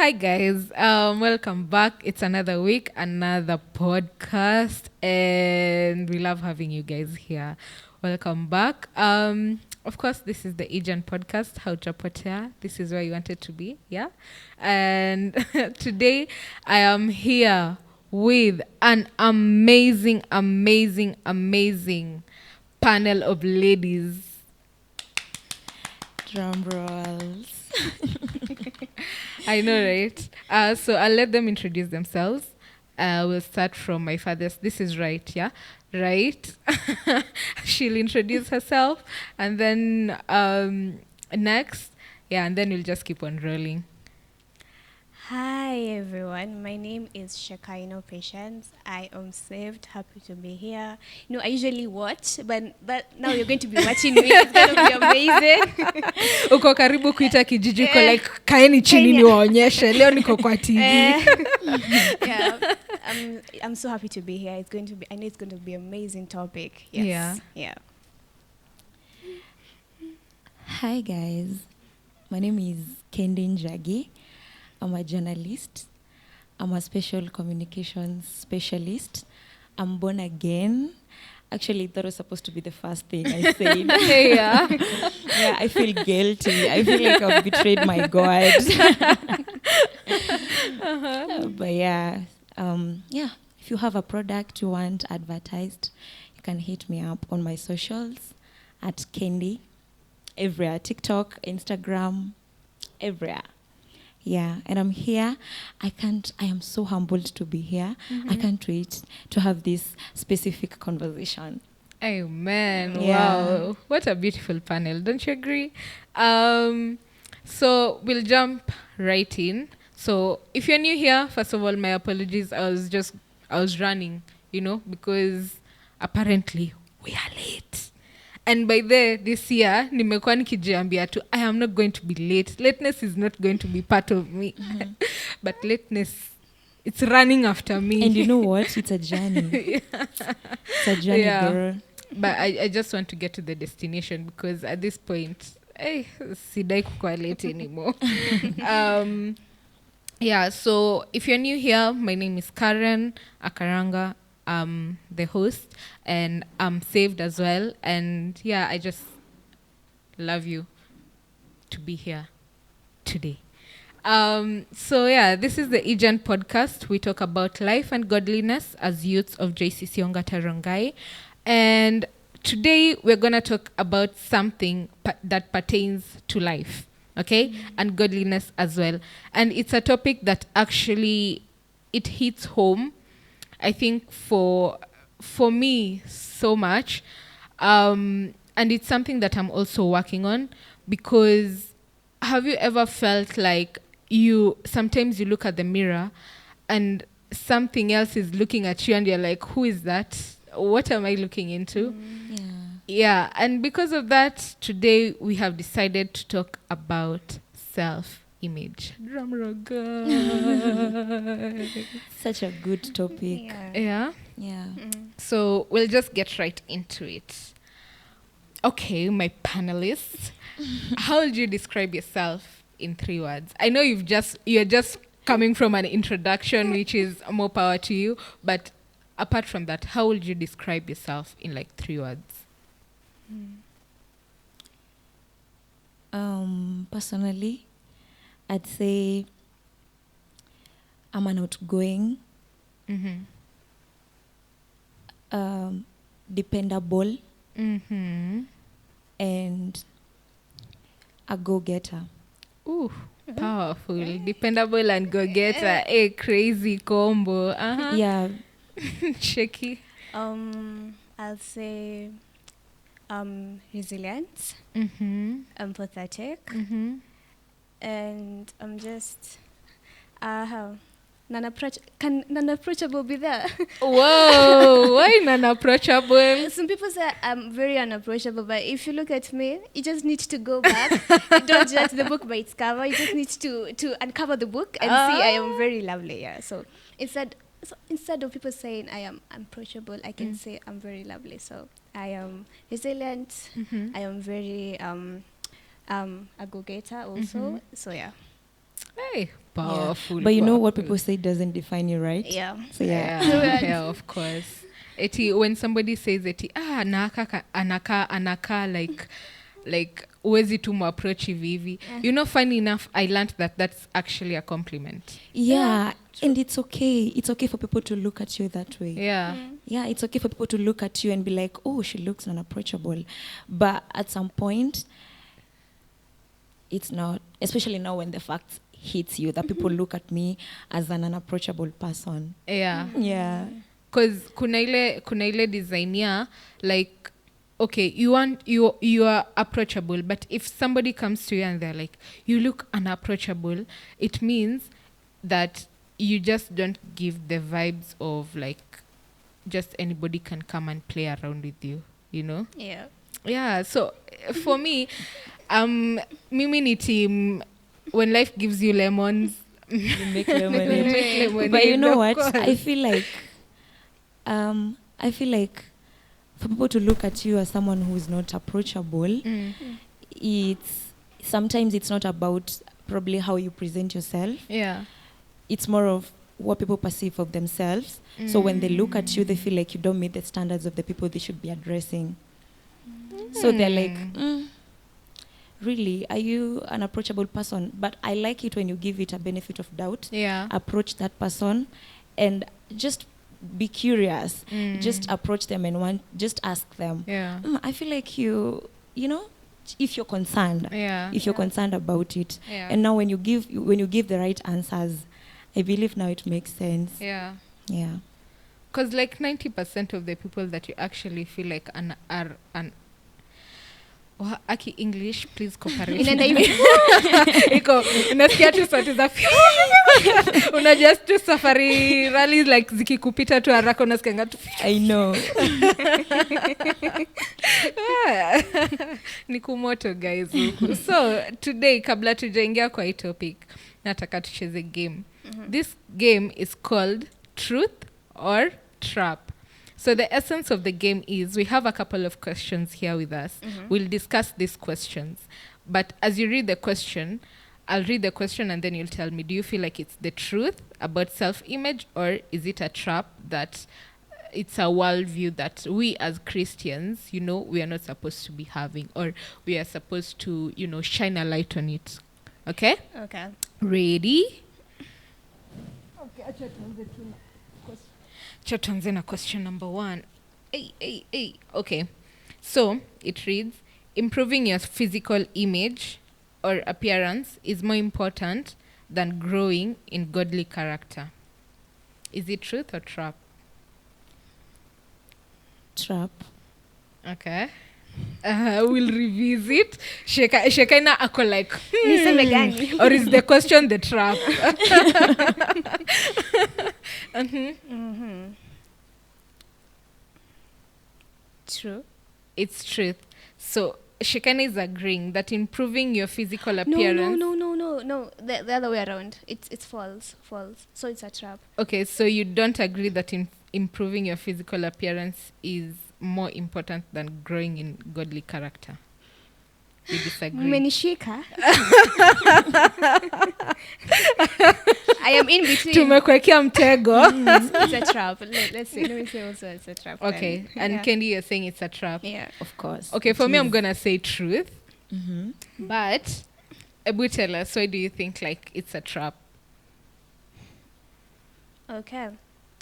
Hi guys, welcome back. It's another week, another podcast, and we love having you guys here. Welcome back. Of course, this is the Asian podcast, Hauchapotea. This is where you wanted to be, yeah. And today, I am here with an amazing panel of ladies. Drum rolls. I know, right? So I'll let them introduce themselves. We'll start from my father's. This is right, yeah? Right? She'll introduce herself. And then next, yeah, and then we'll just keep on rolling. Hi everyone, my name is Shekinah Patience. I am saved, happy to be here. I usually watch, but now you're going to be watching me. It's going to be amazing. Uko karibu kuita kijiji ko like kaeni chini niwaonyeshe. Leo niko kwa TV. Yeah, I'm so happy to be here. I know it's going to be an amazing topic. Yes. Yeah. Hi guys, my name is Kendi Njagi. I'm a journalist. I'm a special communications specialist. I'm born again. Actually, that was supposed to be the first thing I said. Yeah, I feel guilty. I feel like I've betrayed my God. But if you have a product you want advertised, you can hit me up on my socials at Kendi. Everywhere, TikTok, Instagram, everywhere. Yeah, and I'm here. I am so humbled to be here. Mm-hmm. I can't wait to have this specific conversation. Amen. Yeah. Wow. What a beautiful panel. Don't you agree? So we'll jump right in. So if you're new here, first of all, my apologies. I was running, because apparently we are late. And by this year, nimekuwa nikijiambia tu, I am not going to be late. Lateness is not going to be part of me. Mm-hmm. But lateness, it's running after me. And you know what? It's a journey. It's a journey, girl. But I just want to get to the destination because at this point, sidai kukua late anymore. So if you're new here, my name is Caren Akaranga. I'm the host and I'm saved as well. And I just love you to be here today. This is the Asian podcast. We talk about life and godliness as youths of JCC Ongata Rongai. And today we're going to talk about something that pertains to life, okay? Mm-hmm. And godliness as well. And it's a topic that actually, it hits home, I think, for me so much. And it's something that I'm also working on, because have you ever felt like sometimes you look at the mirror and something else is looking at you and you're like, who is that? What am I looking into? Yeah. And because of that, today we have decided to talk about self-image. Drum roll, Such a good topic. Yeah. Mm-hmm. So we'll just get right into it. Okay, my panelists, how would you describe yourself in 3 words? I know you're just coming from an introduction, which is more power to you. But apart from that, how would you describe yourself in like 3 words? Personally, I'd say I'm an outgoing, dependable, and a go-getter. Ooh, powerful. Dependable and go-getter. A crazy combo. Yeah. Shaky. I'll say resilient, empathetic, and I'm just non-approachable be there. Whoa, why non-approachable? Some people say I'm very unapproachable, but if you look at me, you just need to go back. You don't judge the book by its cover. You just need to uncover the book and see I am very lovely. Yeah. So instead of people saying I am approachable, I can say I'm very lovely. So I am resilient. I am very a go-getter also. So yeah. Hey, powerful. But you know what powerful. people say doesn't define you, right? Yeah. So yeah. Yeah, of course. Eti, when somebody says eti, anaka like uwezi tu approach hivi. You know, funny enough, I learned that that's actually a compliment. Yeah, and it's okay. It's okay for people to look at you that way. Yeah. Yeah, it's okay for people to look at you and be like, oh, she looks unapproachable. But at some point, it's not, especially now when the facts hits you, that people look at me as an unapproachable person. Yeah. Yeah. Because kuna ile design ya, like, okay, you are approachable, but if somebody comes to you and they're like, you look unapproachable, it means that you just don't give the vibes of like just anybody can come and play around with you, you know? Yeah, so for me, mimi ni team when life gives you lemons, You make lemonade. make lemonade, But you know of what? course. I feel like for people to look at you as someone who's not approachable, sometimes it's not about probably how you present yourself. Yeah. It's more of what people perceive of themselves. So when they look at you, they feel like you don't meet the standards of the people they should be addressing. So they're like, really, are you an approachable person? But I like it when you give it a benefit of doubt. Yeah. Approach that person and just be curious. Just approach them and just ask them. Yeah. I feel like you know, if you're concerned. Yeah. If you're concerned about it. Yeah. And now when you give the right answers, I believe now it makes sense. Yeah. Yeah. Because like 90% of the people that you actually feel like are aki English, please cooperate. Inaenda hivi. Iko unasikia tu sauti za unajua tu safari rally like zikikupita tu haraka unasikia tu I know. ni kumoto guys huku. So today kabla tujaingia kwa hii topic nataka tucheze game. This game is called Truth or Trap. So the essence of the game is we have a couple of questions here with us. We'll discuss these questions. But as you read the question, I'll read the question and then you'll tell me, do you feel like it's the truth about self-image or is it a trap that it's a worldview that we as Christians, you know, we are not supposed to be having or we are supposed to, you know, shine a light on it. Okay? Okay. Ready? Okay, tuanze na question number 1. Okay. So, it reads, improving your physical image or appearance is more important than growing in godly character. Is it truth or trap? Trap. Okay. We'll revisit. Shekinah ako like, Niseme gani? or is the question the trap? True. It's truth. So Shekinah is agreeing that improving your physical appearance. No. The other way around. It's false. So it's a trap. Okay, so you don't agree that improving your physical appearance is more important than growing in godly character. You disagree. Umenishika. I am in between. Tumekuwekea mtego. It's a trap. Let's see. Let me say also it's a trap. Okay, and yeah. Kendi, you're saying it's a trap. Yeah. Of course. Okay, for It me, I'm is. gonna say truth. But Ebu, tell us, why do you think like it's a trap? Okay.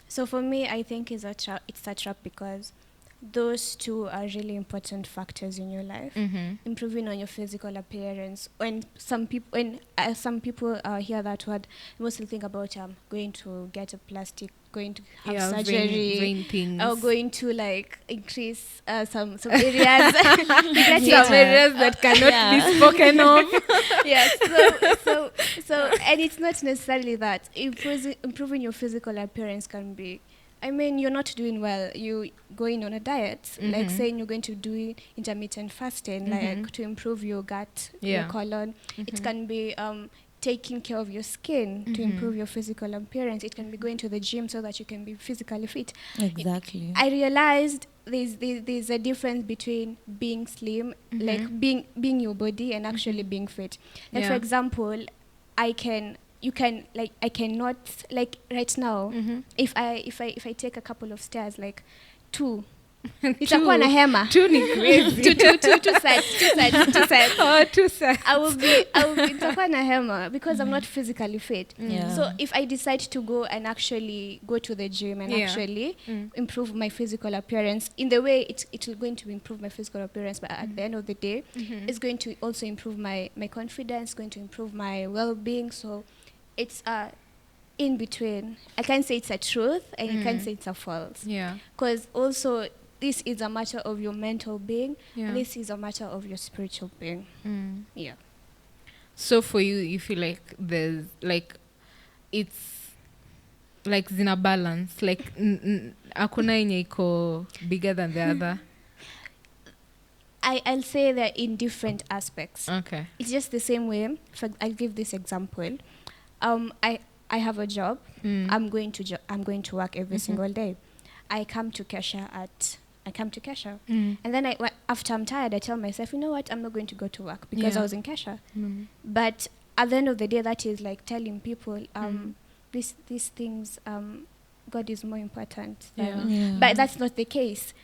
So for me, I think it's a trap because those two are really important factors in your life. Improving on your physical appearance. When some people hear that word, mostly think about going to get a plastic, going to have surgery, vein things. or going to like increase some areas. Some areas that cannot be spoken of. Yes. So and it's not necessarily that. Improving your physical appearance can be, I mean, you're not doing well. You going on a diet, like saying you're going to do intermittent fasting, like to improve your gut, your colon. It can be taking care of your skin to improve your physical appearance. It can be going to the gym so that you can be physically fit. Exactly. I realized there's a difference between being slim, like being your body, and actually being fit. Like for example, I can you can, like, I cannot, like, right now, if I take a couple of stairs, like, two, nitakuwa na hema. Two ni crazy. two sides. Oh, two sides. I will be nitakuwa na hema because I'm not physically fit. Yeah. So if I decide to go and actually go to the gym and actually improve my physical appearance, in the way it will going to improve my physical appearance, but at the end of the day, it's going to also improve my confidence, going to improve my well-being. So it's in between. I can't say it's a truth and I can't say it's a false. Yeah. Because also this is a matter of your mental being, Yeah. and this is a matter of your spiritual being. Yeah. So for you feel like there's like, it's like zina balance, like hakuna yenye iko bigger than the other. I'll say that in different aspects. Okay. It's just the same way. I'll give this example. I have a job. I'm going to work every single day. I come to Kesha. And then after I'm tired, I tell myself, you know what, I'm not going to go to work because I was in Kesha. But at the end of the day, that is like telling people, these things, God is more important. But that's not the case.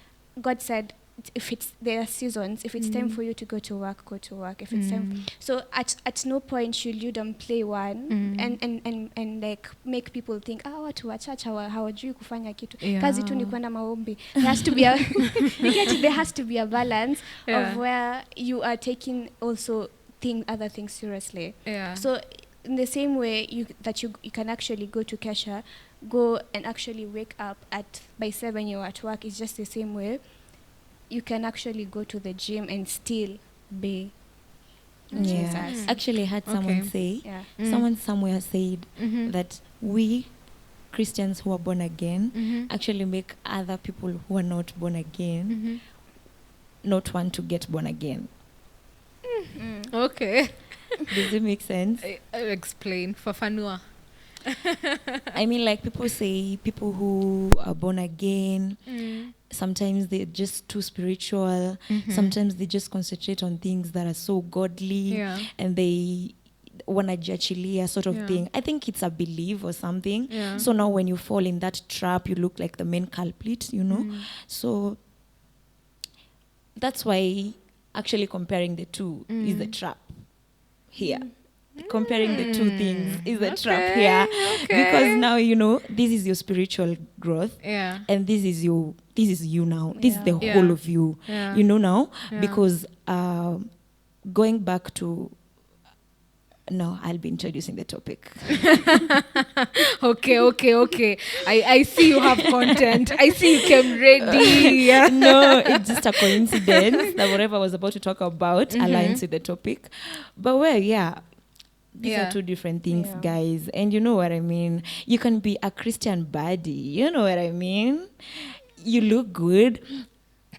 God said, if there are seasons, if it's time for you to go to work, go to work. If it's time, so at no point should you play one and like make people think, watu wa church hawajui kufanya kitu, kazi tu ni kwenda maombi. There has to be there has to be a balance of where you are taking also other things seriously. So in the same way you can actually go to Kesha, go and actually wake up by 7 you're at work. It's just the same way you can actually go to the gym and still be Jesus. Actually, I heard someone say, someone somewhere said that we Christians who are born again actually make other people who are not born again not want to get born again. Okay. Does it make sense? Explain. Fafanua. I mean, like, people say people who are born again, sometimes they're just too spiritual. Sometimes they just concentrate on things that are so godly, and they wanajiachilia sort of thing. I think it's a belief or something. So now when you fall in that trap, you look like the main culprit, you know. So that's why actually comparing the two is the trap here. Comparing the two things is the trap here, because now you know this is your spiritual growth, and this is you now. This is the whole of you, you know now. Because going back to, no, I'll be introducing the topic. Okay. I see you have content. I see you came ready. No, it's just a coincidence that whatever I was about to talk about aligns with the topic. But these are two different things, guys. And you know what I mean? You can be a Christian body. You know what I mean? You look good.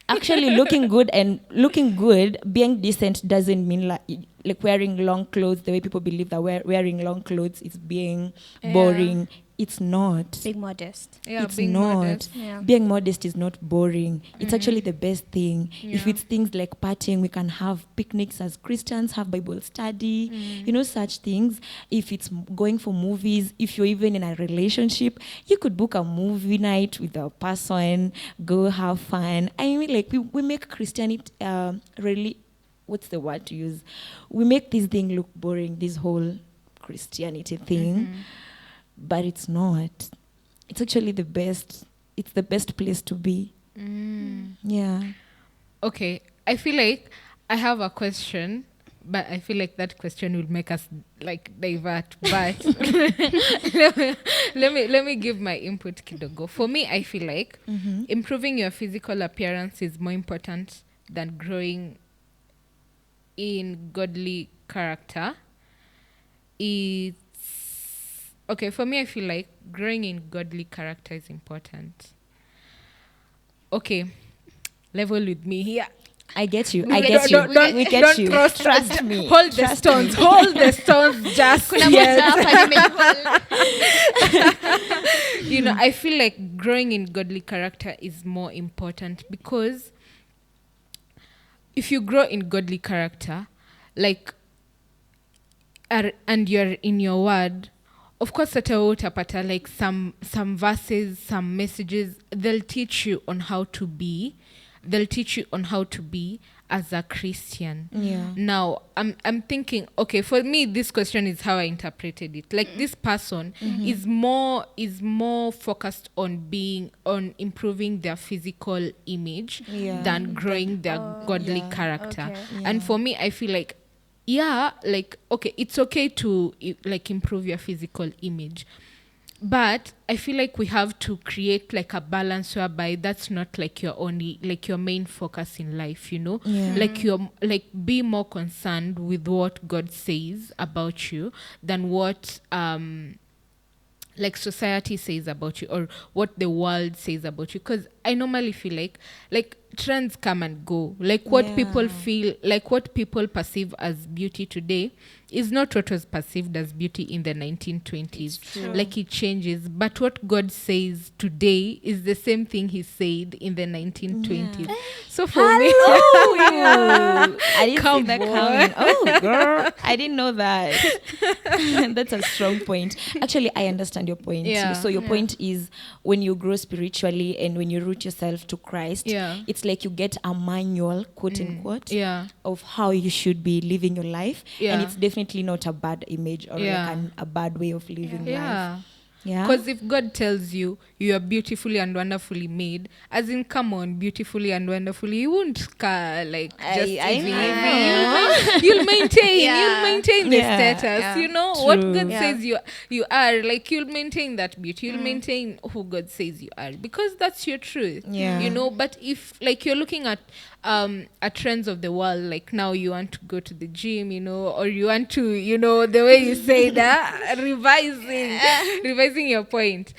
Actually, looking good, being decent doesn't mean like wearing long clothes the way people believe that wearing long clothes is being boring. It's not. Being modest. It's not. Modest. Being modest is not boring. It's actually the best thing. If it's things like partying, we can have picnics as Christians, have Bible study, you know, such things. If it's going for movies, if you're even in a relationship, you could book a movie night with a person, go have fun. I mean, like, we make Christianity really, what's the word to use? We make this thing look boring, this whole Christianity thing. But it's not. It's actually the best. It's the best place to be. Yeah. Okay. I feel like I have a question, but I feel like that question will make us like divert. But let me give my input kidogo. For me, I feel like improving your physical appearance is more important than growing in godly character. Okay, for me, I feel like growing in godly character is important. Okay, level with me here. I get you. We get you. Trust me. Hold the stones. Hold the stones just yet. You know, I feel like growing in godly character is more important, because if you grow in godly character, like, and you're in your word, of course hata wewe utapata like some verses, some messages, they'll teach you on how to be as a Christian. Yeah. Now I'm thinking, okay, for me this question is how I interpreted it. Like this person is more focused on improving their physical image than growing their godly character. Okay. And for me, I feel like, yeah, like, okay, it's okay to like improve your physical image, but I feel like we have to create like a balance whereby that's not like your only, like your main focus in life, you know? Yeah. Like you're like, be more concerned with what God says about you than what like society says about you or what the world says about you. Because I normally feel like trends come and go. Like what people feel, like what people perceive as beauty today is not what was perceived as beauty in the 1920s. Like it changes. But what God says today is the same thing he said in the 1920s. So for me, I didn't Come see that on. coming. Oh, girl, I didn't know that. That's a strong point. Actually, I understand your point. Yeah. So your point is when you grow spiritually and when you root yourself to Christ, it's like you get a manual, quote unquote, of how you should be living your life. And it's definitely not a bad image or like a bad way of living life. Yeah. Because if God tells you you are beautifully and wonderfully made, as in, come on, beautifully and wonderfully, you won't like just you'll maintain the status. You know what God says you are. Like you'll maintain that beauty. You'll maintain who God says you are because that's your truth. You know. But if like you're looking at trends of the world, like now you want to go to the gym, you know, or you want to, you know, the way you say that, revising your point.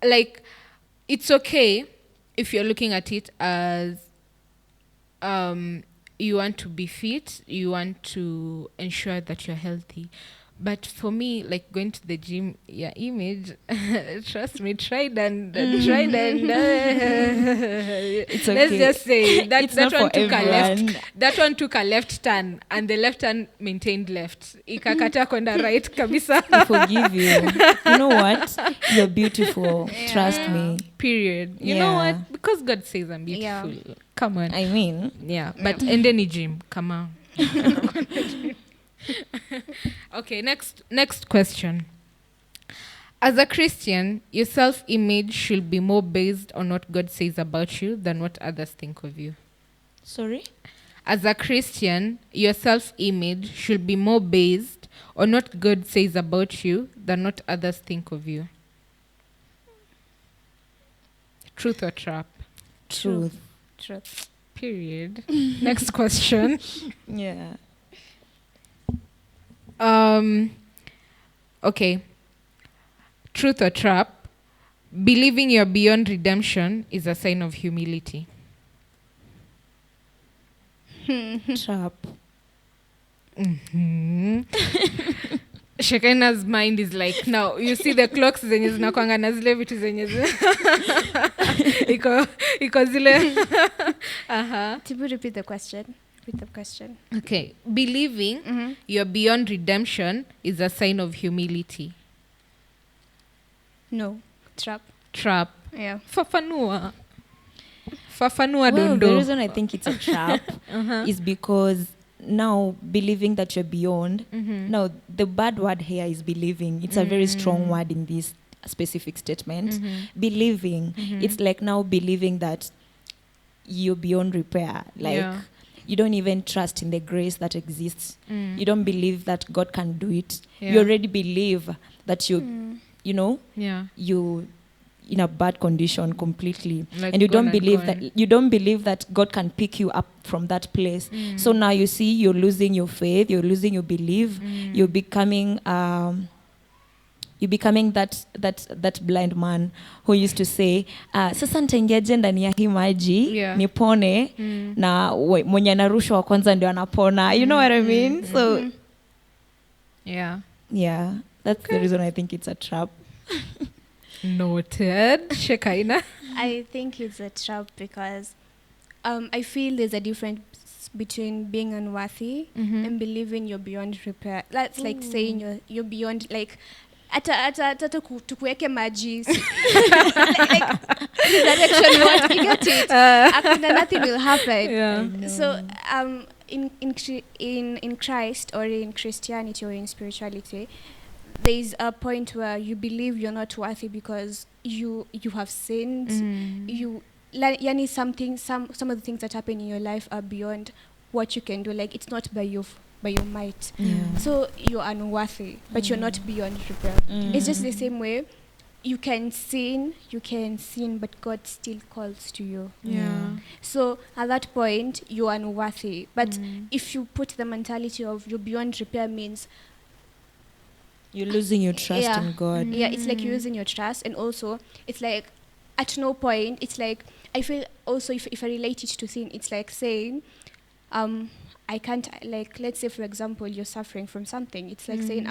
Like it's okay if you're looking at it as you want to be fit, you want to ensure that you're healthy. But for me, like going to the gym, image, trust me, tried and it's okay. Let's just say that It's that not one for took everyone. that one took a left turn, and the left turn maintained left. Ikakata kwenda right kabisa. I forgive you. You know what? You're beautiful. Trust me. Period. You know what? Because God says I'm beautiful. Come on. I mean, But in any gym, come on. Okay, next question. As a Christian, your self-image should be more based on what God says about you than what others think of you. sorry? As a Christian, your self-image should be more based on what God says about you than what others think of you. Truth or trap? Truth. Period. Next question. Yeah. Okay. Truth or trap? Believing you're beyond redemption is a sign of humility. Trap. Shekinah's mind is like, now you see the clocks zenye zinakwanga na zile vitu zenye iko zile. To repeat the question. Okay. Believing you're beyond redemption is a sign of humility. No. Trap. Yeah. Fafanua Well, dondo. the reason I think it's a trap is because now believing that you're beyond, now the bad word here is believing. It's a very strong word in this specific statement. Believing, it's like now believing that you're beyond repair. Like you don't even trust in the grace that exists. You don't believe that God can do it. You already believe that you know, you in a bad condition completely, like, and you don't believe that God can pick you up from that place. So now you see you're losing your faith, you're losing your belief, you're becoming that blind man who used to say sasa nitaingiaje ndani ya hii maji nipone na mwenye anarushwa wa kwanza ndio anapona. You know what I mean? So that's the reason I think it's a trap. Noted. Shekinah? I think it's a trap because I feel there's a difference between being unworthy and believing you're beyond repair. That's like saying you're beyond, like hata tukuweke maji like direction what you get it nothing will happen. So in Christ or in Christianity or in spirituality, there is a point where you believe you're not worthy because you have sinned. Yani some of the things that happen in your life are beyond what you can do. Like it's not by your might. So you're unworthy, but you're not beyond repair. It's just the same way. You can sin, but God still calls to you. So at that point, you're unworthy. But if you put the mentality of you're beyond repair, means you're losing your trust in God. Yeah, it's like you're losing your trust. And also, it's like at no point, it's like, I feel also if I relate it to sin, it's like saying, I can't, like, let's say, for example, you're suffering from something. It's like saying,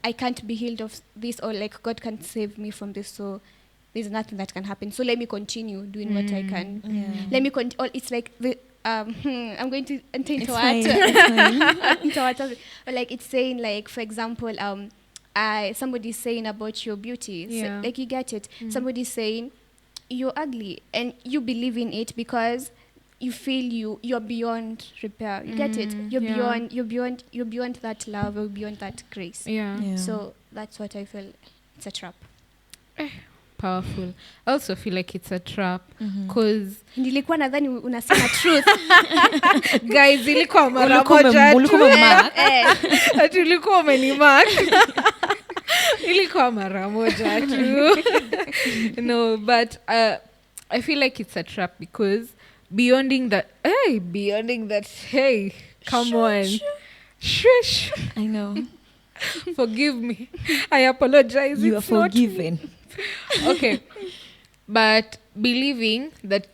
I can't be healed of this, or like God can't save me from this, so there's nothing that can happen. So let me continue doing what I can. Let me continue. It's like I'm going to enter into what, but like it's saying, like, for example, somebody's saying about your beauty, so, like, you get it. Somebody's saying you're ugly, and you believe in it because you feel you're beyond repair. You get it. You're beyond that love, or beyond that grace. So that's what I feel. It's a trap. Powerful. I also feel like it's a trap because nilikuwa nadhani unasema truth. Guys, ilikuwa mara moja tu. Tulikuwa umenimark. Ilikuwa mara moja tu. No, but I feel like it's a trap because beyonding that, hey, come on. Shush. I know. Forgive me. I apologize. You are forgiven. Okay. But believing that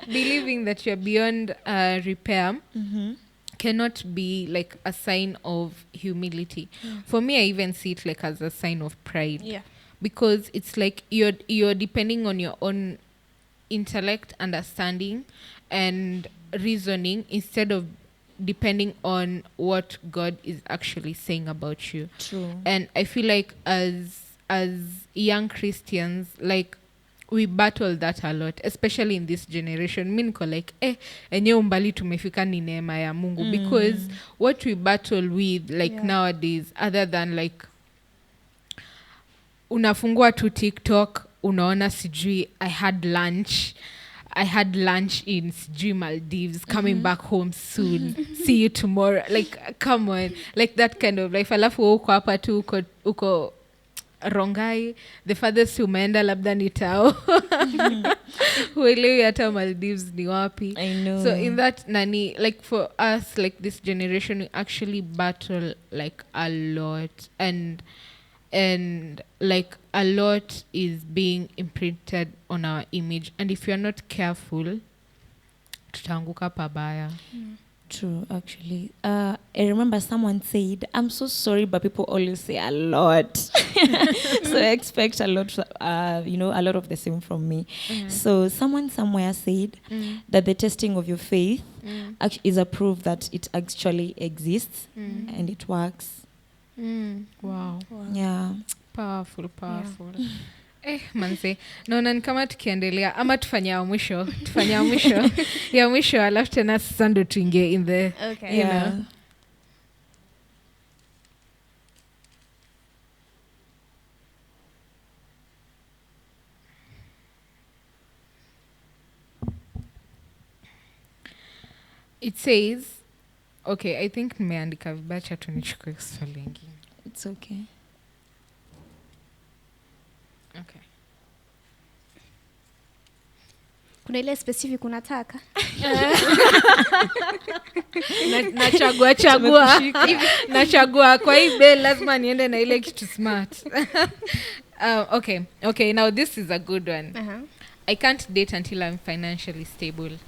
believing that you're beyond repair cannot be like a sign of humility. For me, I even see it like as a sign of pride. Because it's like you're depending on your own intellect, understanding, and reasoning instead of depending on what God is actually saying about you. True. And I feel like as young Christians, like, we battle that a lot, especially in this generation. Mi niko like, enye umbali tumefika ni neema ya Mungu. Because what we battle with, like, nowadays, other than like, unafungua tu TikTok, unaona sijui, I had lunch in sijui Maldives, coming back home soon, see you tomorrow. Like, come on. Like that kind of life. Alafu uko hapa tu, uko Rongai, the farthest umeenda labda ni Tao. Huelewi hata Maldives ni wapi. I know. So in that, like, for us, like this generation, we actually battle like a lot, and like a lot is being imprinted on our image, and if you're not careful, tutaanguka pabaya. True, actually. I remember someone said, I'm so sorry, but people always say a lot. So I expect a lot, a lot of the same from me. So someone somewhere said that the testing of your faith is a proof that it actually exists and it works. Wow. Yeah. Powerful. Manze, naona ni kama tukiendelea ama tufanye ya mwisho ya mwisho alafu tena sasa ndo tuingie in the okay. You know. It says, okay, I think nimeandika vibaya, cha tunichukue swali lingine. It's okay. Okay. Kuna ile specific unataka? Nachagua kwa hii bell lazima niende na ile kitu smart. Okay, now this is a good one. I can't date until I'm financially stable.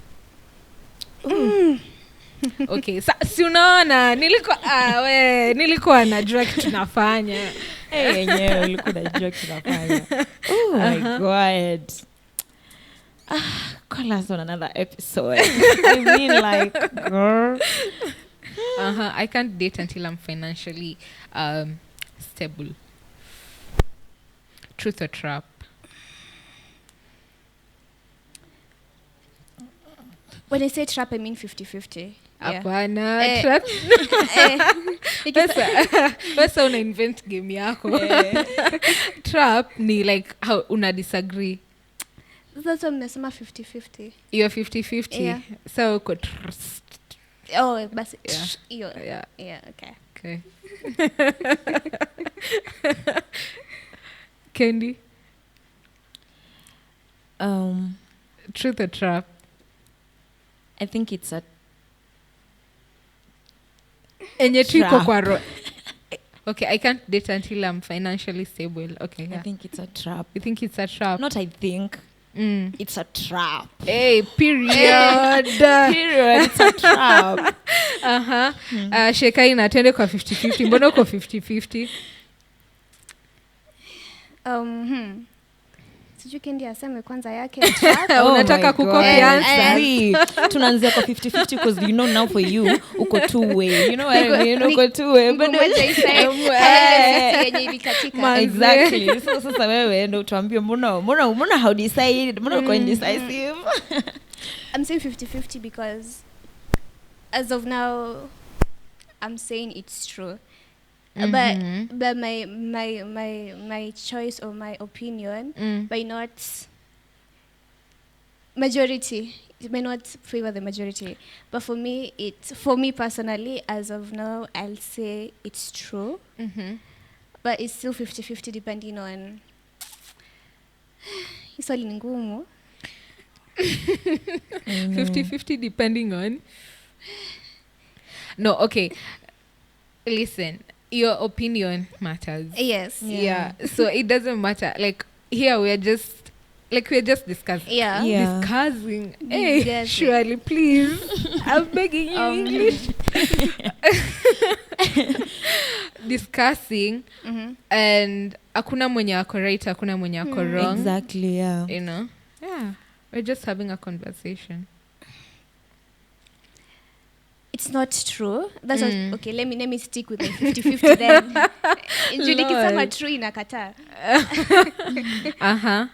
Okay, si unaona nilikuwa najua kitu tunafanya. Yenyewe ulikuwa unajua kitu tunafanya. Oh my God. Call us on another episode. I mean, like, girl. I can't date until I'm financially stable. Truth or trap? When I say trap, I mean 50-50. Yeah. Hapana, trap. Wesa una invent game yako. Trap ni like how una disagree. That's why mnasema 50-50. You're 50-50. Yeah. So uko trust. Oh, basi. Yeah. Yeah, okay. Okay. Kendi? Truth or trap? I think it's a Enye tu iko Trap. kwa Okay, I can't date until I'm financially stable. Okay, I yeah. think it's a trap. You think it's a trap? Not I think. It's a trap. Hey, period. Period. It's a trap. Shekinah, twende kwa 50-50. Mbona uko 50-50? Sijui Kendi aseme kwanza yake trap. Unataka my kukopi God. answer? See, tunaanzia kwa 50-50 because you know now for you uko two way. You know what I mean? Uko two way. Mbona moja isae, yenye ilikatika. Manze. Exactly. So sasa wewe ndo tuambie mbona how decide? Mbona uko indecisive? I'm saying 50-50 because as of now I'm saying it's true. But my choice or my opinion by not majority, it may not favor the majority, but for me personally, as of now, I'll say it's true. But it's still 50-50 depending on swali ni ngumu. 50-50 depending on. No, okay. Listen, your opinion matters. Yes. Yeah. So it doesn't matter. Like here we're just discussing. Yeah. Discussing. Hey, Yes. surely, please. I'm begging you English. Discussing and hakuna mwenye ako right, hakuna mwenye ako wrong. Exactly, yeah. You know? Yeah. We're just having a conversation. It's not true. That's what, okay, let me stick with the 50-50 then. Judy kisema true inakataa.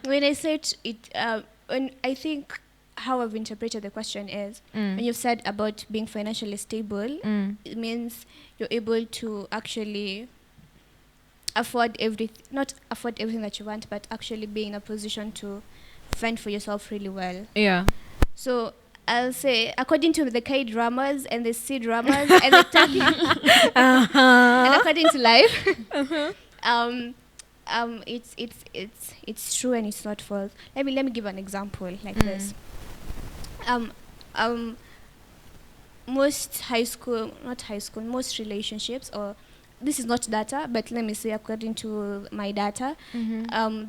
When I said it, when I think how I've interpreted the question is when you've said about being financially stable, it means you're able to actually not afford everything that you want, but actually be in a position to fend for yourself really well. Yeah. So I'll say, according to the K dramas and the C dramas and the Turkey, and according to life, it's true and it's not false. Let me give an example like this. Most most relationships, or this is not data, but let me say according to my data,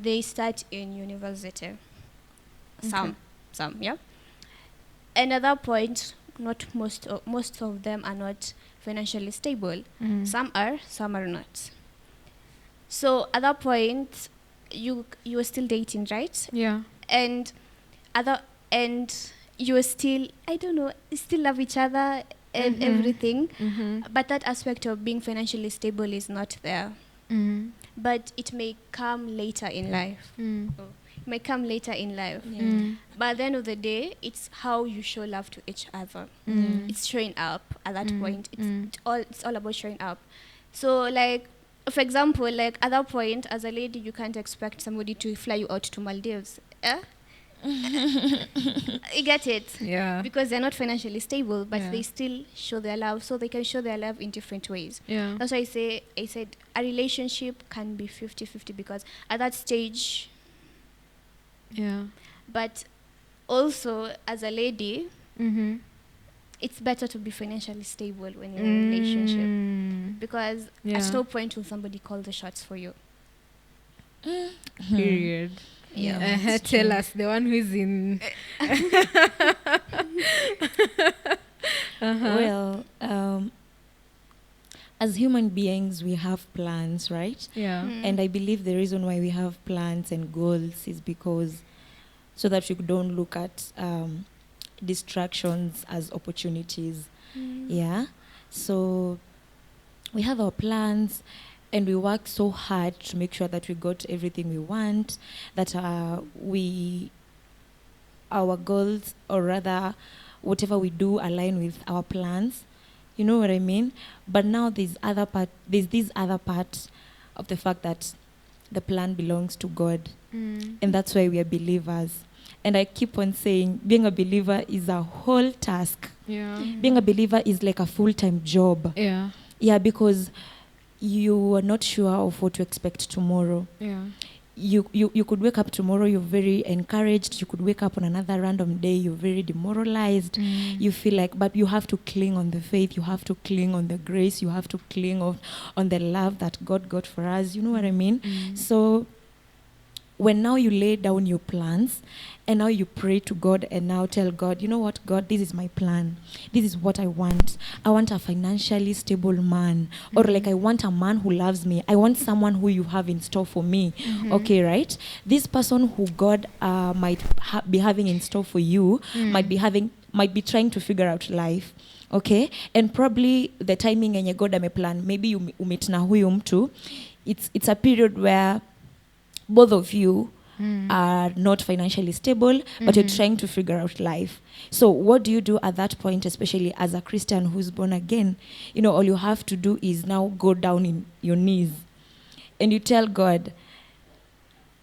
they start in university. Some, yeah. And at that point, not most of them are not financially stable. Some are not. So at that point, you are still dating, right? Yeah. And you are still, I don't know, you still love each other and everything. But that aspect of being financially stable is not there. But it may come later in life. But at the end of the day, it's how you show love to each other. It's showing up at that point. It's all about showing up. So like, for example, like at that point, as a lady, you can't expect somebody to fly you out to Maldives. You get it? Yeah. Because they're not financially stable, but Yeah. they still show their love. So they can show their love in different ways. Yeah. That's why I said a relationship can be 50-50 because at that stage. Yeah. But also, as a lady, it's better to be financially stable when you're in a relationship. Because at no point will somebody call the shots for you. Period. Yeah. Tell us, the one who is in... Well, as human beings, we have plans, right? Yeah. And I believe the reason why we have plans and goals is because so that you don't look at distractions as opportunities. Yeah. So we have our plans, and we work so hard to make sure that we got everything we want, that our goals, or rather whatever we do, align with our plans. You know what I mean? But now there's this other part of the fact that the plan belongs to God. And that's why we are believers. And I keep on saying, being a believer is a whole task. Yeah. Being a believer is like a full-time job. Yeah. Yeah, because you are not sure of what to expect tomorrow. Yeah. You could wake up tomorrow, you're very encouraged. You could wake up on another random day, you're very demoralized. You feel like, but you have to cling on the faith, you have to cling on the grace, you have to cling on the love that God got for us. You know what I mean? So when now you lay down your plans, and now you pray to God, and now tell God, you know what, God, this is my plan. This is what I want. I want a financially stable man. Or like, I want a man who loves me. I want someone who you have in store for me. Okay, right? This person who God might be having in store for you might be trying to figure out life. Okay? And probably the timing yenye God ameplan, maybe you meet na huyu mtu. It's a period where both of you are not financially stable, but you're trying to figure out life. So what do you do at that point, especially as a Christian who's born again? You know, all you have to do is now go down in your knees and you tell God,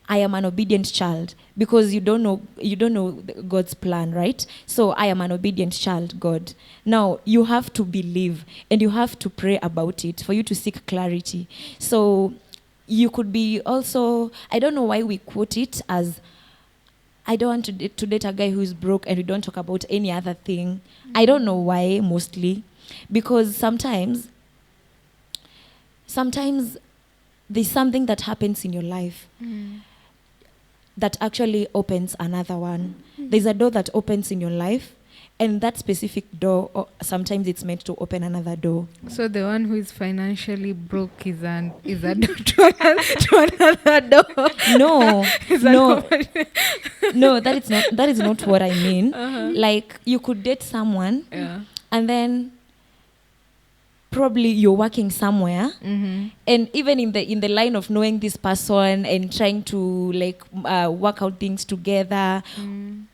I am an obedient child, because you don't know God's plan, right? So I am an obedient child, God. Now you have to believe and you have to pray about it for you to seek clarity. So you could be also, I don't know why we quote it as, I don't want to date a guy who's broke, and we don't talk about any other thing. I don't know why, mostly. Because sometimes there's something that happens in your life that actually opens another one. There's a door that opens in your life, and that specific door, sometimes it's meant to open another door. So the one who is financially broke is a door to another door. No, no, that is not what I mean. Like, you could date someone, and then probably you're working somewhere, and even in the line of knowing this person and trying to work out things together,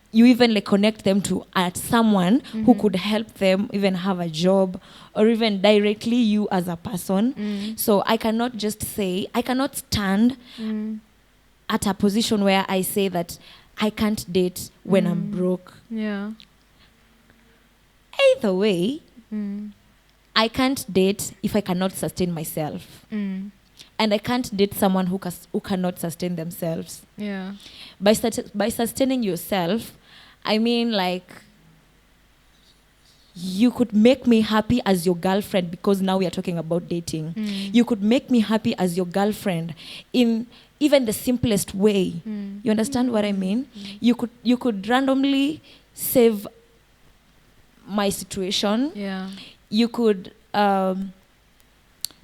you even connect them to someone who could help them even have a job, or even directly you as a person. So I cannot stand at a position where I say that I can't date when I'm broke. Yeah. Either way, I can't date if I cannot sustain myself. And I can't date someone who cannot sustain themselves. Yeah. By sustaining yourself, I mean, you could make me happy as your girlfriend, because now we are talking about dating. You could make me happy as your girlfriend in even the simplest way. You understand what I mean? You could randomly save my situation. Yeah. You could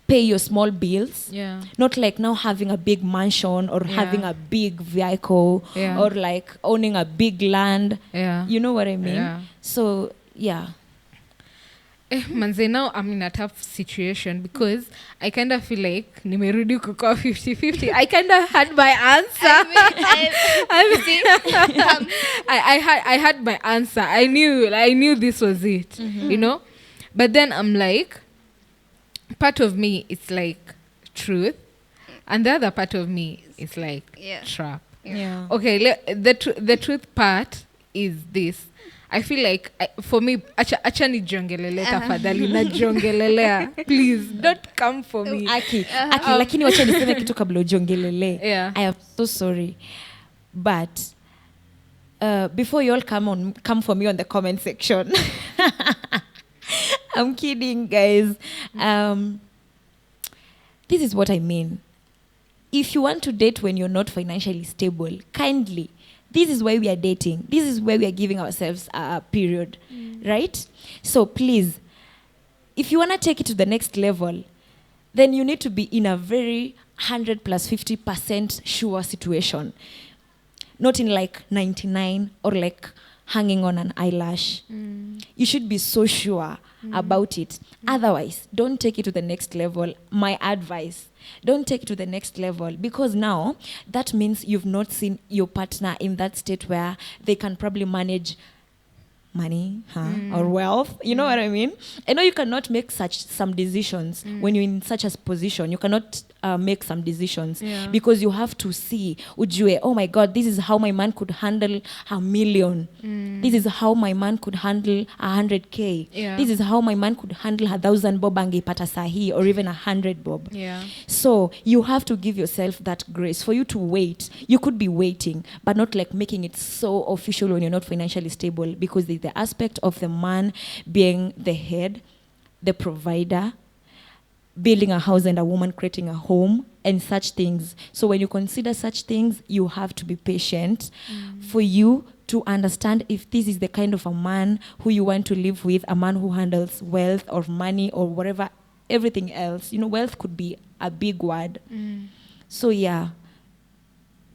pay your small bills. Yeah. Not like now having a big mansion, or having a big vehicle, or owning a big land. Yeah. You know what I mean? Yeah. So, yeah. Manze, now I'm in a tough situation, because I kind of feel like nimerudi kukoa 50-50. I kind of had my answer. I had my answer. I knew this was it, you know? But then I'm like, part of me is like truth, and the other part of me is like trap. Yeah. Okay, the truth part is this. I feel like, for me, acha nijongelele tafadhali, najongelelea. Please, don't come for me. Aki, lakini wacha niseme kitu kabla ujongelele. Yeah. I am so sorry. But before you all come for me on the comment section. I'm kidding, guys. This is what I mean. If you want to date when you're not financially stable, kindly, this is why we are dating. This is where we are giving ourselves a period, right? So please, if you want to take it to the next level, then you need to be in a very 100 plus 50% sure situation. Not in 99 or hanging on an eyelash. You should be so sure about it. Otherwise, don't take it to the next level. My advice, don't take it to the next level, because now that means you've not seen your partner in that state where they can probably manage money or wealth. You know what I mean? I know you cannot make some decisions when you're in such a position. You cannot make some decisions because you have to see, ujue, oh my God, this is how my man could handle $1 million. This is how my man could handle 100K. This is how my man could handle 1,000 bob angepata sahi, or even 100 bob. So you have to give yourself that grace for you to wait. You could be waiting, but not like making it so official when you're not financially stable, because there's the aspect of the man being the head, the provider, building a house, and a woman creating a home, and such things. So when you consider such things, you have to be patient for you to understand if this is the kind of a man who you want to live with, a man who handles wealth or money or whatever, everything else. You know, wealth could be a big word. So yeah,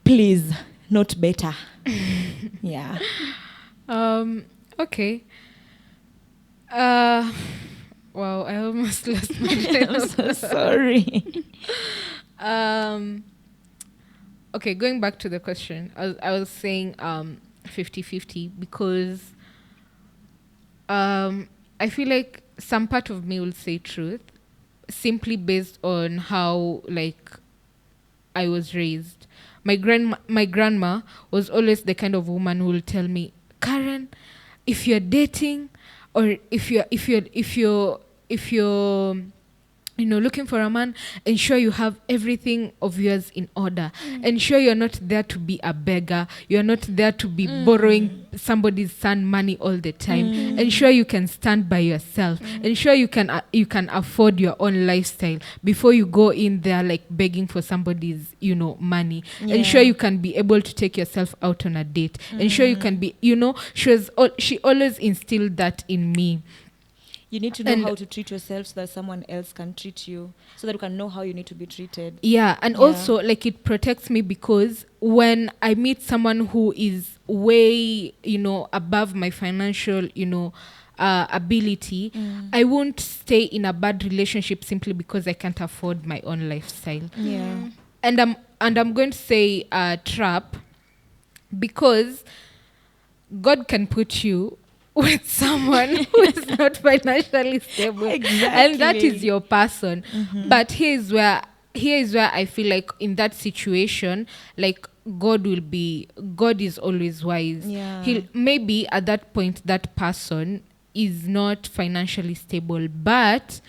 please, not better. Yeah. Okay. Wow, I almost lost my train I'm so sorry. Okay, going back to the question, I was saying 50-50 because I feel like some part of me will say truth simply based on how like I was raised. My grandma was always the kind of woman who will tell me, Caren, if you're dating or if you're looking for a man, ensure you have everything of yours in order. Ensure you're not there to be a beggar. You're not there to be borrowing somebody's son money all the time. Ensure you can stand by yourself. Ensure you can afford your own lifestyle before you go in there like begging for somebody's money. Ensure you can be able to take yourself out on a date. Ensure you can be she always instilled that in me. You need to know how to treat yourself so that someone else can treat you, so that you can know how you need to be treated. Also like it protects me, because when I meet someone who is way above my financial ability, I won't stay in a bad relationship simply because I can't afford my own lifestyle. And I'm going to say trap, because God can put you with someone who is not financially stable. And that is your person. But here's where I feel like in that situation, like God is always wise. He'll maybe at that point that person is not financially stable, but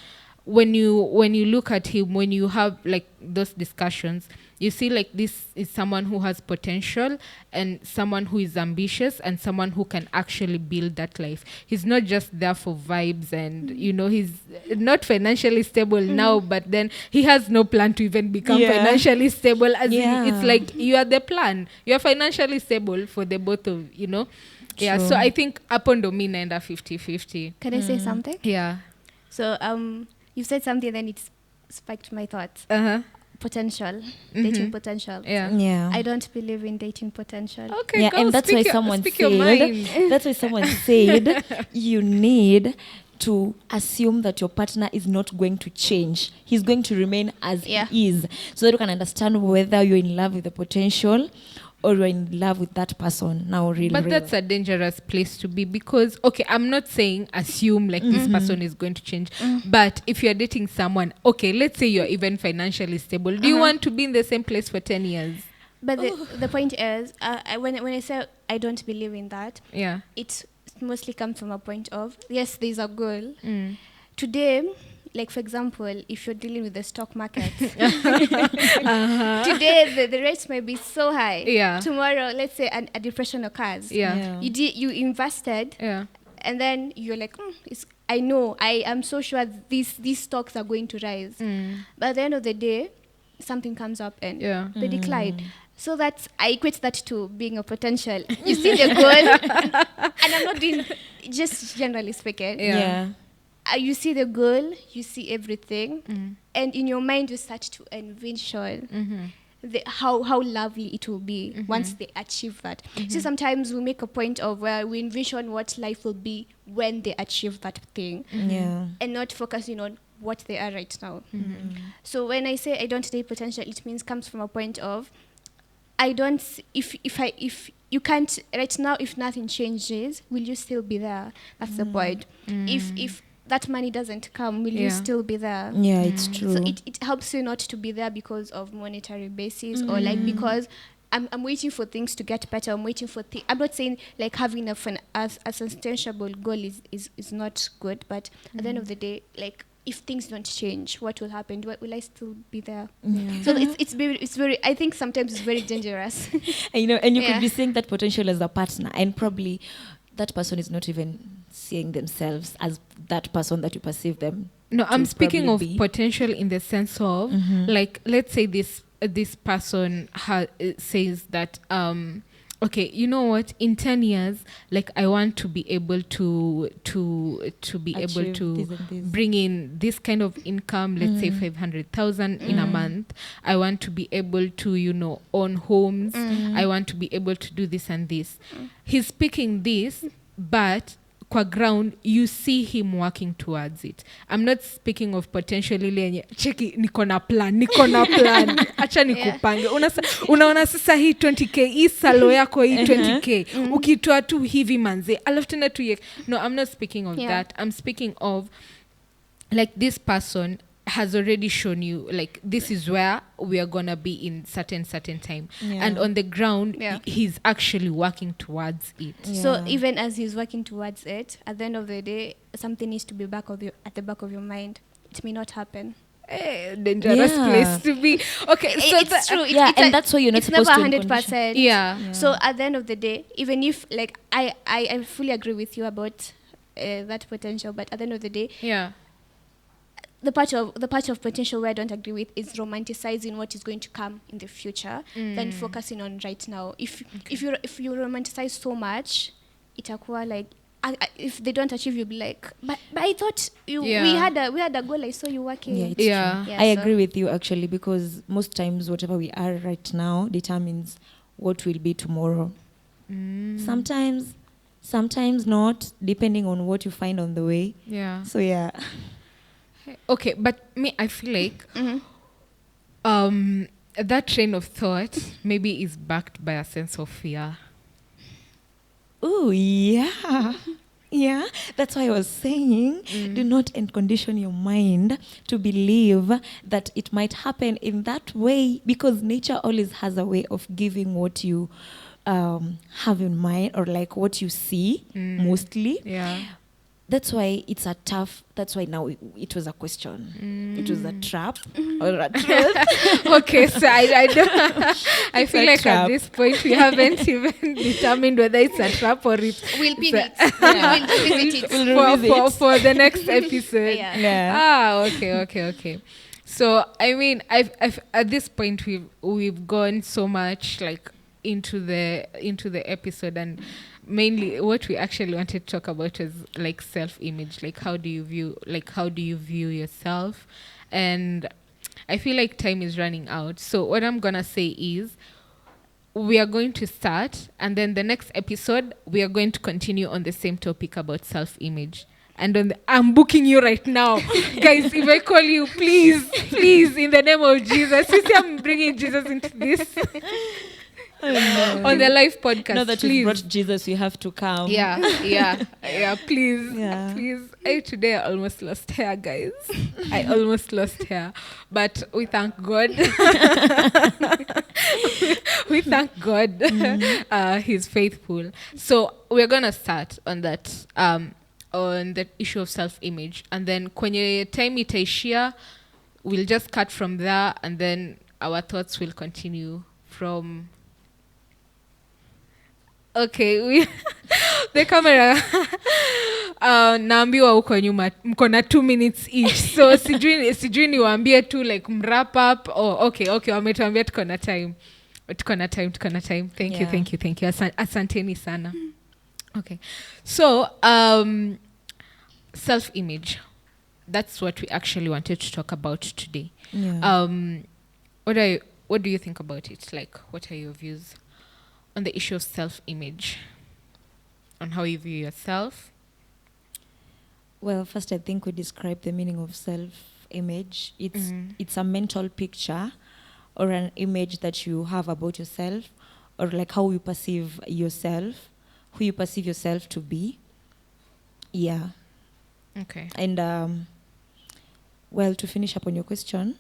when you look at him, when you have like those discussions, you see like this is someone who has potential and someone who is ambitious and someone who can actually build that life. He's not just there for vibes, and he's not financially stable now, but then he has no plan to even become financially stable, as in, it's like you are the plan. You are financially stable for the both of so I think hapo ndo mi naenda 50-50. Can I say something? So you said something, then it spiked my thoughts. Potential, dating potential. I don't believe in dating potential. Okay, and that's why someone said you need to assume that your partner is not going to change. He's going to remain as he is, so that you can understand whether you're in love with the potential or you're in love with that person now. That's a dangerous place to be, because I'm not saying assume like this person is going to change, but if you're dating someone, let's say you're even financially stable, do you want to be in the same place for 10 years? But the point is, when I say I don't believe in that, it mostly comes from a point of, yes, there's a goal today. Like, for example, if you're dealing with the stock market, today the rates may be so high. Tomorrow, let's say a depression occurs. You invested, and then you're like, I know, I am so sure these stocks are going to rise. But at the end of the day, something comes up and they decline. So I equate that to being a potential. You see the goal, and I'm not doing, just generally speaking. You see the goal, you see everything, and in your mind you start to envision how lovely it will be once they achieve that. So sometimes we make a point of where we envision what life will be when they achieve that thing, and not focusing on what they are right now. So when I say I don't date potential, it means comes from a point of I don't. If you can't right now, if nothing changes, will you still be there? That's the point. If that money doesn't come, will you still be there? Yeah, it's true. So it helps you not to be there because of monetary basis or like because I'm waiting for things to get better. I'm waiting for I'm not saying like having a sustainable goal is not good, but at the end of the day, like if things don't change, what will happen? Will I still be there? So it's very. I think sometimes it's very dangerous. And you could be seeing that potential as a partner, and probably that person is not even seeing themselves as that person that you perceive them. No, I'm speaking of be. potential in the sense of like, let's say this person says that okay, you know what, in 10 years, like I want to be able to be Achieve able to this and this. bring in this kind of income, let's say 500,000 in a month. I want to be able to own homes. I want to be able to do this and this. He's speaking this, but kwa ground you see him working towards it. I'm not speaking of potential ile yenye cheki niko na plan acha nikupange. Unaona sasa hii 20k hii salo yako hii 20k ukitoa tu hivi manze alafu tena tu no, I'm not speaking of that. I'm speaking of like this person has already shown you like this is where we are gonna be in certain time, and on the ground he's actually working towards it. So even as he's working towards it, at the end of the day, something needs to be at the back of your mind. It may not happen. Dangerous place to be. Okay, so it's true. And that's why you're not supposed to. It's never 100%. Yeah. So at the end of the day, even if like I fully agree with you about that potential, but at the end of the day, the part of potential where I don't agree with is romanticizing what is going to come in the future than focusing on right now. If you romanticize so much, itakuwa like if they don't achieve, you'll be like, but I thought we had a goal. I saw you working. Yeah, I agree with you actually, because most times whatever we are right now determines what will be tomorrow. Sometimes not, depending on what you find on the way. Yeah. So yeah. Okay, but me, I feel like that train of thought maybe is backed by a sense of fear. Oh, yeah. Yeah, that's why I was saying, do not condition your mind to believe that it might happen in that way, because nature always has a way of giving what you have in mind, or like what you see mostly. Yeah. That's why that's why now it was a question. It was a trap or a truth. Okay, so I feel like at this point we haven't even determined whether it's a trap or it's... We'll pin it. We'll revisit it. For the next episode. Yeah. Okay. So, I mean, I've at this point we've gone so much like into the episode, and mainly what we actually wanted to talk about is like self-image, like how do you view yourself. And I feel like time is running out, so what I'm gonna say is we are going to start, and then the next episode we are going to continue on the same topic about self-image. And I'm booking you right now. Guys, if I call you, please, in the name of Jesus. You see, I'm bringing Jesus into this. On the live podcast. Now that you brought Jesus, you have to come. Yeah, please. Today I almost lost hair, guys. I almost lost hair. But we thank God. We thank God. He's faithful. So we're going to start on that on the issue of self-image. And then kwenye time itaishia, we'll just cut from there, and then our thoughts will continue from... Okay, the camera naambiwa huko nyuma mko na 2 minutes each, so sijui niwaambie tu like wrap up. Okay, wametuambia tuko na time. Thank you. Asanteni sana. Okay, so self-image, that's what we actually wanted to talk about today. what do you think about it? Like, what are your views on the issue of self-image, on how you view yourself? Well, first, I think we describe the meaning of self-image. It's a mental picture or an image that you have about yourself, or like how you perceive yourself, who you perceive yourself to be. Yeah. Okay. And well, to finish up on your question,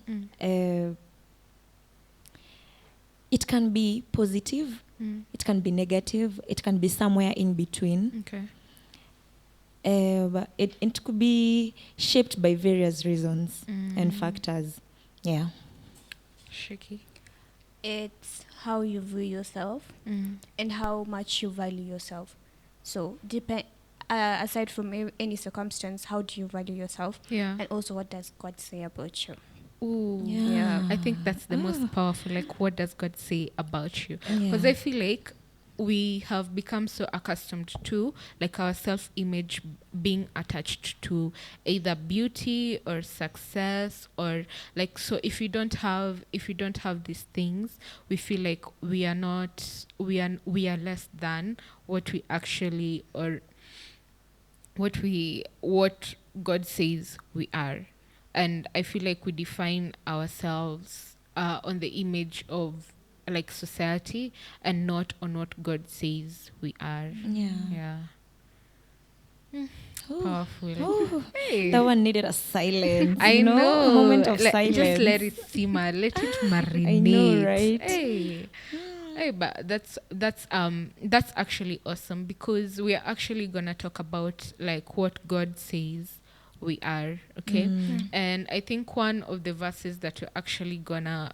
it can be positive, it can be negative, it can be somewhere in between. Okay. But it could be shaped by various reasons and factors. Yeah. Shaky. It's how you view yourself and how much you value yourself. So aside from any circumstance, how do you value yourself? Yeah. And also, what does God say about you? Ooh. Yeah. I think that's the most powerful. Like, what does God say about you? Yeah. Because I feel like we have become so accustomed to, like, our self-image being attached to either beauty or success, or like, so if you don't have these things, we feel like we are less than what we actually, or what God says we are. And I feel like we define ourselves on the image of, like, society, and not on what God says we are. Yeah. Ooh. Powerful. Ooh. Hey. That one needed a silence. I know. A moment of Like, silence. just let it simmer, let it marinate. I know, right? Hey, but that's actually awesome, because we are actually gonna talk about, like, what God says we are. Okay. And I think one of the verses that we're actually gonna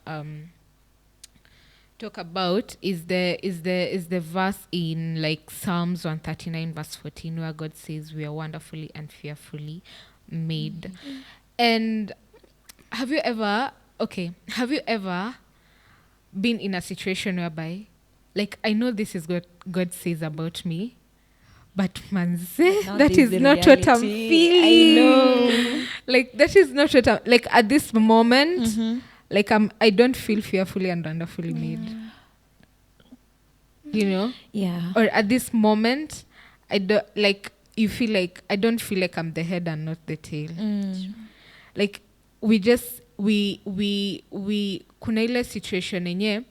talk about is the verse in, like, Psalms 139 verse 14, where God says we are wonderfully and fearfully made. And have you ever been in a situation whereby, like, I know this is what God says about me, but manze, that is not what I'm feeling. I know. Like, that is not what I'm, like, at this moment, like, I don't feel fearfully and wonderfully made. You know? Yeah. Or at this moment, I don't, like, you feel like I don't feel like I'm the head and not the tail. Like, we kuna ile situation yenye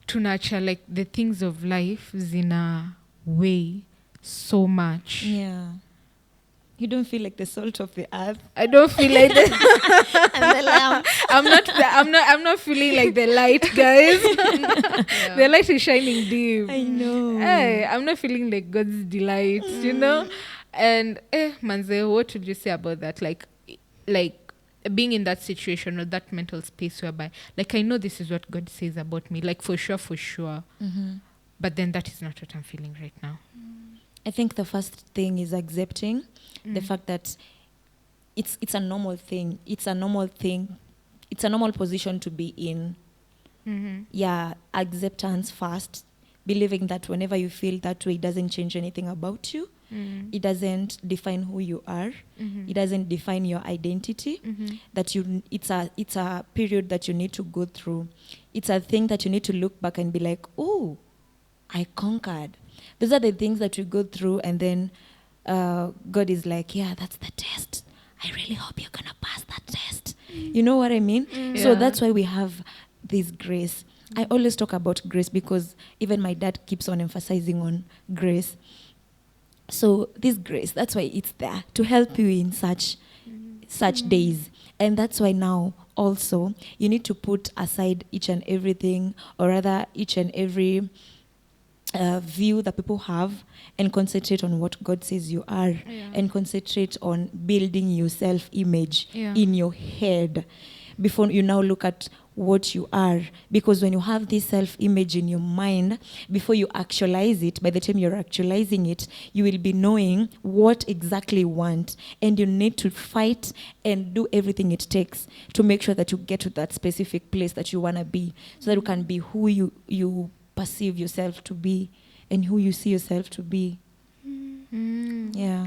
tunaacha, like, the things of life zina weigh so much. Yeah. You don't feel like the salt of the earth. I don't feel like that. And the lamp. I'm not feeling like the light, guys. The light is shining deep. I know. Hey, I'm not feeling like God's delight, you know? And manze, what would you say about that? Like being in that situation or that mental space whereby, like, I know this is what God says about me, like, for sure. But then that is not what I'm feeling right now. I think the first thing is accepting the fact that it's a normal thing. It's a normal thing. It's a normal position to be in. Yeah, acceptance first. Believing that whenever you feel that way, it doesn't change anything about you. It doesn't define who you are. It doesn't define your identity. That it's a period that you need to go through. It's a thing that you need to look back and be like, oh, I conquered. Those are the things that we go through, and then God is like, yeah, that's the test. I really hope you're going to pass that test. You know what I mean? So that's why we have this grace. I always talk about grace because even my dad keeps on emphasizing on grace. So this grace, that's why it's there to help you in such days. And that's why now also you need to put aside each and everything, or rather each and every view that people have, and concentrate on what God says you are, and concentrate on building your self-image in your head before you now look at what you are. Because when you have this self-image in your mind, before you actualize it, by the time you're actualizing it, you will be knowing what exactly you want, and you need to fight and do everything it takes to make sure that you get to that specific place that you want to be, so that you can be who you perceive yourself to be and who you see yourself to be. Yeah.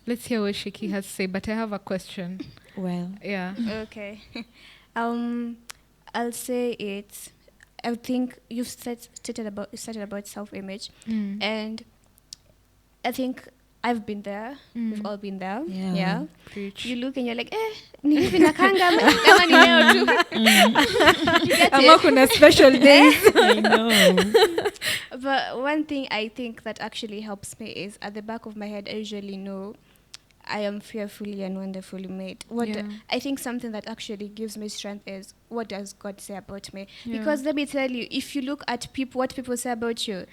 Let's hear what Shiki has to say, but I have a question. Well. Yeah. Okay. I'll say I think you started about self-image, and I think I've been there. We've all been there. Yeah. Preach. You look and you're like, ni hivi nakanga ama ni leo tu. You get Ama it? kuna special days. I know. But one thing I think that actually helps me is at the back of my head, I usually know I am fearfully and wonderfully made. I think something that actually gives me strength is, what does God say about me? Yeah. Because let me tell you, if you look at what people say about you,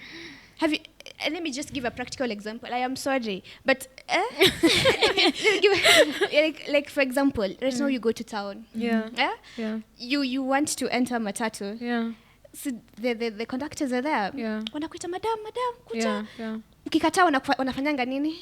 let me just give a practical example. I am sorry, but let me give, like for example, right now you go to town. Yeah. Yeah? You want to enter matatu. Yeah. So the conductors are there. Yeah. Wanakuita madam, kuja. Yeah. Ukikataa wanafanyanga nini?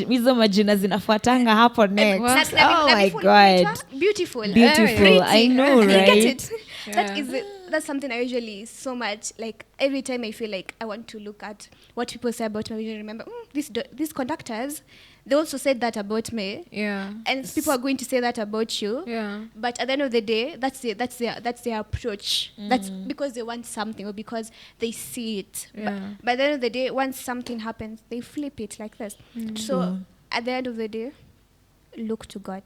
Hizo majina zinafuatanga hapo next. Oh my God. Beautiful. Beautiful. I know, You right? get it? Yeah. That's something I usually so much, like every time I feel like I want to look at what people say about me, I usually remember, these conductors, they also said that about me. Yeah. And people are going to say that about you. Yeah. But at the end of the day, that's their approach. That's because they want something or because they see it. Yeah. But at the end of the day, once something happens, they flip it like this. So at the end of the day, look to God.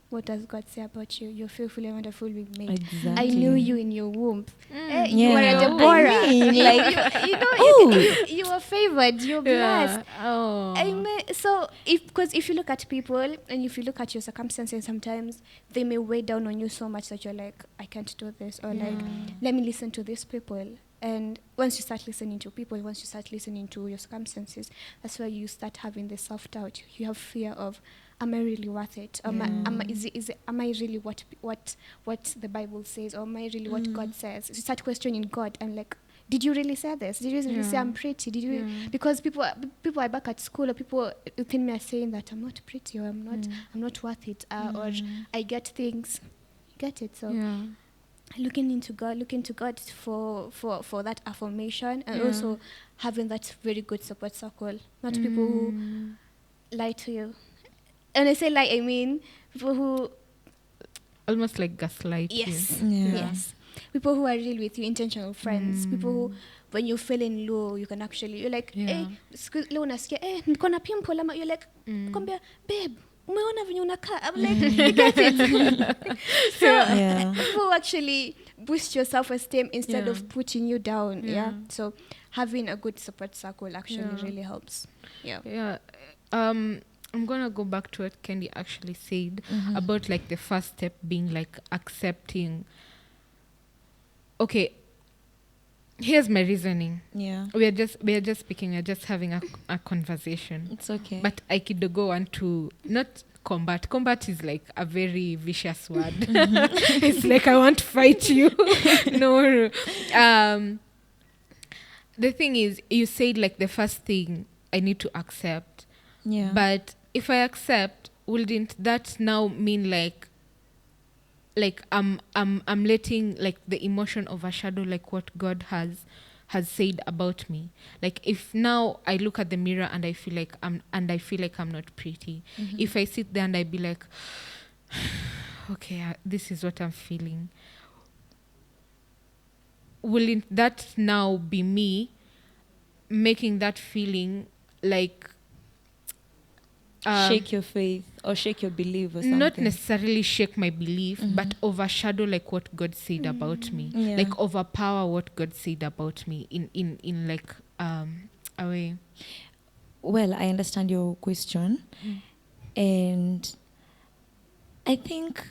What does God say about you? You're fearfully and wonderfully made. Exactly. I knew you in your womb. You Yeah. were a Deborah. I mean, like, you were favored. You're blessed. Oh. I mean, so if you look at people and if you look at your circumstances, sometimes they may weigh down on you so much that you're like, I can't do this, or like, let me listen to these people. And once you start listening to people, once you start listening to your circumstances, that's where you start having the self-doubt. You have fear of, am I really worth it? Am I really what the Bible says? Or am I really what God says? You start questioning God and like, did you really say this? Did you really say I'm pretty? Did you? Because people are back at school, or people within me are saying that I'm not pretty, or I'm not worth it, or I get things. You get it? So looking into God for that affirmation, and also having that very good support circle, not people who lie to you. And I say lie, I mean people who Almost like gaslight. yes, You. yes, people who are real with you, intentional friends, people who when you're feeling low, you can actually, you're like, hey, leo nasikia, niko na pimple, ama you're like, kwambia, babe, umeona venye unakaa? I'm like, you get it? So people actually boost your self-esteem instead of putting you down. Yeah. So having a good support circle actually really helps. Yeah. I'm gonna go back to what Kendi actually said about like the first step being like accepting. Okay, here's my reasoning. Yeah. We are just speaking. We're just having a conversation. It's okay. But I could go on to not combat. Combat is like a very vicious word. It's like I want to fight you. No. The thing is, you said like the first thing I need to accept. Yeah. But if I accept, wouldn't that now mean like I'm letting like the emotion overshadow like what God has said about me? Like if now I look at the mirror and I feel like I'm not pretty, if I sit there and I be like, okay, this is what I'm feeling, wouldn't that now be me making that feeling like shake your faith or shake your belief or something? Not necessarily shake my belief, but overshadow like what God said about me. Yeah. Like overpower what God said about me in like a way. Well, I understand your question. And I think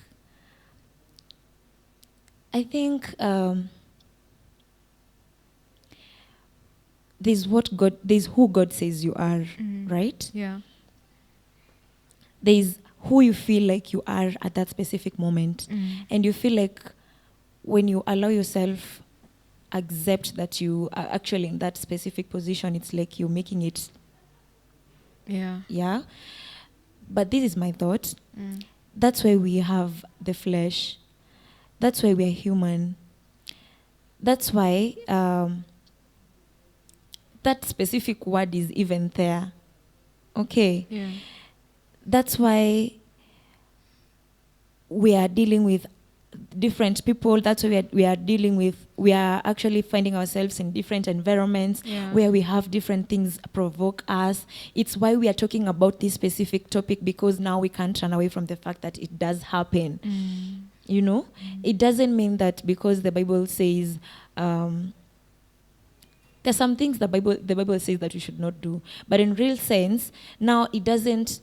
there's who God says you are, right? Yeah. There's who you feel like you are at that specific moment. And you feel like when you allow yourself accept that you are actually in that specific position, it's like you're making it. Yeah. But this is my thought. That's why we have the flesh. That's why we are human. That's why that specific word is even there. Okay. Yeah. That's why we are dealing with different people. That's what we are dealing with. We are actually finding ourselves in different environments where we have different things provoke us. It's why we are talking about this specific topic, because now we can't run away from the fact that it does happen. You know, it doesn't mean that because the Bible says there's some things the Bible says that we should not do, but in real sense, now it doesn't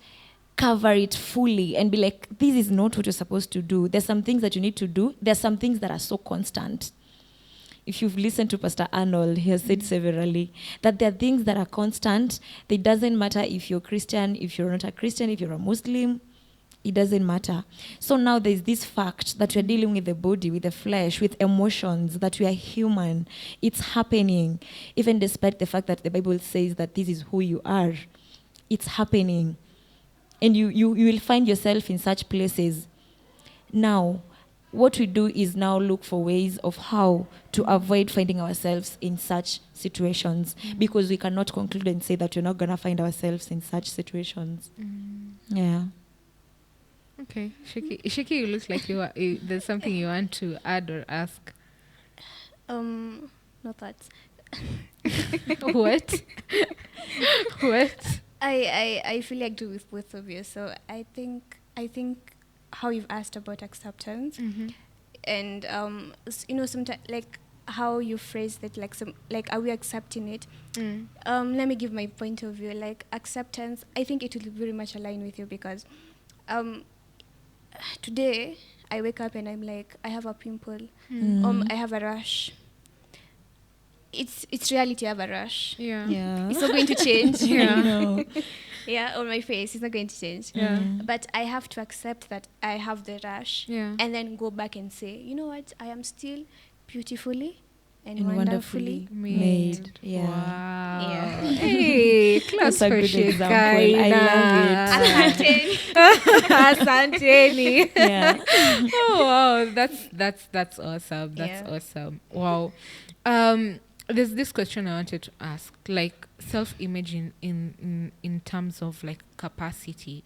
cover it fully and be like, this is not what you're supposed to do. There's some things that you need to do. There's some things that are so constant. If you've listened to Pastor Arnold, he has said severally that there are things that are constant. It doesn't matter if you're Christian, if you're not a Christian, if you're a Muslim, it doesn't matter. So now there's this fact that we're dealing with the body, with the flesh, with emotions, that we are human. It's happening. Even despite the fact that the Bible says that this is who you are, it's happening. And you will find yourself in such places. Now, what we do is now look for ways of how to avoid finding ourselves in such situations, because we cannot conclude and say that we're not going to find ourselves in such situations. Yeah. Okay. Shiki, you look like there's something you want to add or ask. No thoughts. What? What? I fully agree with both of you. So I think how you've asked about acceptance, and sometimes like how you phrased it, like are we accepting it? Let me give my point of view. Like acceptance, I think it will very much align with you, because today I wake up and I'm like, I have a pimple, I have a rash. It's reality. I have a rash. Yeah. It's not going to change. No. Yeah, on my face, it's not going to change. But I have to accept that I have the rash, and then go back and say, you know what, I am still beautifully and wonderfully made. Yeah. Wow. Yeah. Hey, class That's a for good example. Shekinah. I love Asanteni. Yeah. Oh wow, that's awesome. That's awesome. Wow. There's this question I wanted to ask, like self-image in terms of like capacity.